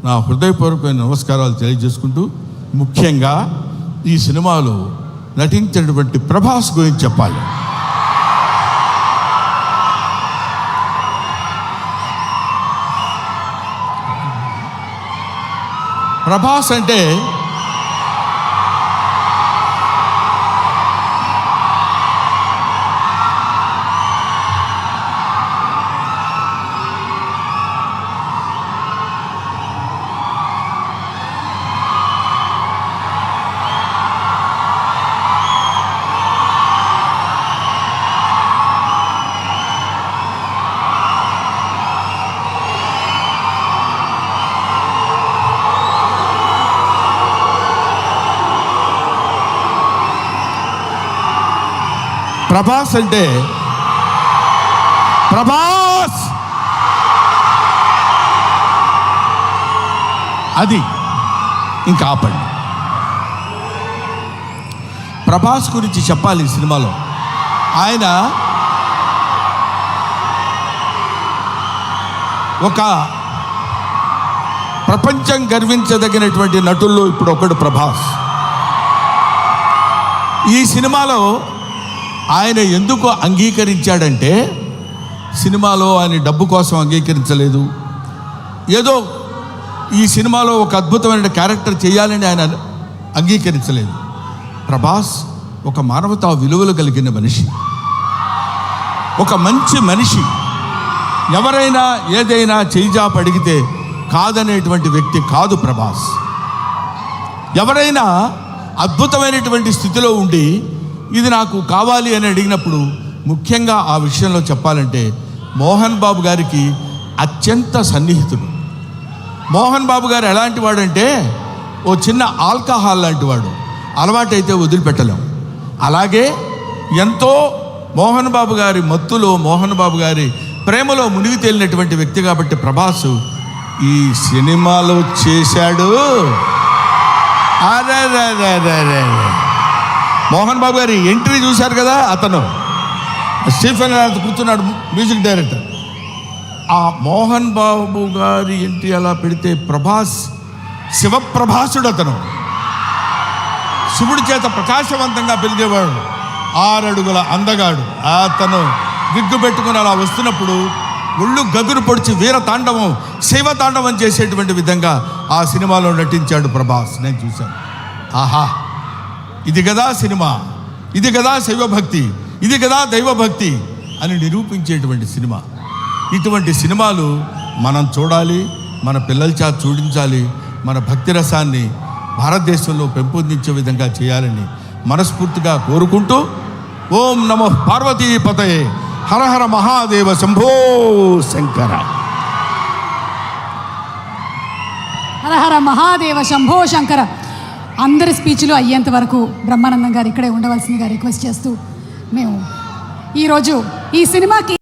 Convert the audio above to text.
నా హృదయపూర్వకమైన నమస్కారాలు తెలియజేసుకుంటూ, ముఖ్యంగా ఈ సినిమాలో నటించినటువంటి ప్రభాస్ గురించి చెప్పాలి. ప్రభాస్ అంటే ప్రభాస్ అంటే ప్రభాస్ అది ఇంకా ఆపండి. ప్రభాస్ గురించి చెప్పాలి. ఈ సినిమాలో ఆయన ఒక ప్రపంచం గర్వించదగినటువంటి నటుల్లో ఇప్పుడు ఒకడు ప్రభాస్. ఈ సినిమాలో ఆయన ఎందుకు అంగీకరించాడంటే, సినిమాలో ఆయన డబ్బు కోసం అంగీకరించలేదు. ఏదో ఈ సినిమాలో ఒక అద్భుతమైన క్యారెక్టర్ చేయాలని ఆయన అంగీకరించలేదు. ప్రభాస్ ఒక మానవతా విలువలు కలిగిన మనిషి, ఒక మంచి మనిషి. ఎవరైనా ఏదైనా చేయిజాప అడిగితే కాదనేటువంటి వ్యక్తి కాదు ప్రభాస్. ఎవరైనా అద్భుతమైనటువంటి స్థితిలో ఉండి ఇది నాకు కావాలి అని అడిగినప్పుడు, ముఖ్యంగా ఆ విషయంలో చెప్పాలంటే మోహన్ బాబు గారికి అత్యంత సన్నిహితుడు. మోహన్ బాబు గారు ఎలాంటి వాడంటే, ఓ చిన్న ఆల్కహాల్ లాంటి వాడు, అలవాటైతే వదిలిపెట్టలేం. అలాగే ఎంతో మోహన్ బాబు గారి మత్తులో, మోహన్ బాబు గారి ప్రేమలో మునిగి తేలినటువంటి వ్యక్తి కాబట్టి ప్రభాస్ ఈ సినిమాలో చేశాడు. అరే మోహన్ బాబు గారి ఎంట్రీ చూశారు కదా, అతను స్టీఫెన్ కూర్చున్నాడు, మ్యూజిక్ డైరెక్టర్. ఆ మోహన్ బాబు గారి ఎంట్రీ అలా పెడితే ప్రభాస్ శివప్రభాసుడు. అతను శివుడి చేత ప్రకాశవంతంగా పెరిగేవాడు, 6 అడుగుల అందగాడు. అతను విగ్గు పెట్టుకుని అలా వస్తున్నప్పుడు ఒళ్ళు గగురు పొడిచి వీర తాండవం, శైవ తాండవం చేసేటువంటి విధంగా ఆ సినిమాలో నటించాడు ప్రభాస్. నేను చూశాను. ఆహా, ఇది కదా సినిమా, ఇది కదా శైవభక్తి, ఇది కదా దైవభక్తి అని నిరూపించేటువంటి సినిమా. ఇటువంటి సినిమాలు మనం చూడాలి, మన పిల్లల చేత చూడించాలి. మన భక్తి రసాన్ని భారతదేశంలో పెంపొందించే విధంగా చేయాలని మనస్ఫూర్తిగా కోరుకుంటూ, ఓం నమో పార్వతీపతయే, హర హర మహాదేవ, శంభో శంకర. హర హర మహాదేవ, శంభో శంకర. అందరి స్పీచ్లు అయ్యేంత వరకు బ్రహ్మానందం గారు ఇక్కడే ఉండవలసిందిగా రిక్వెస్ట్ చేస్తూ, మేము ఈరోజు ఈ సినిమాకి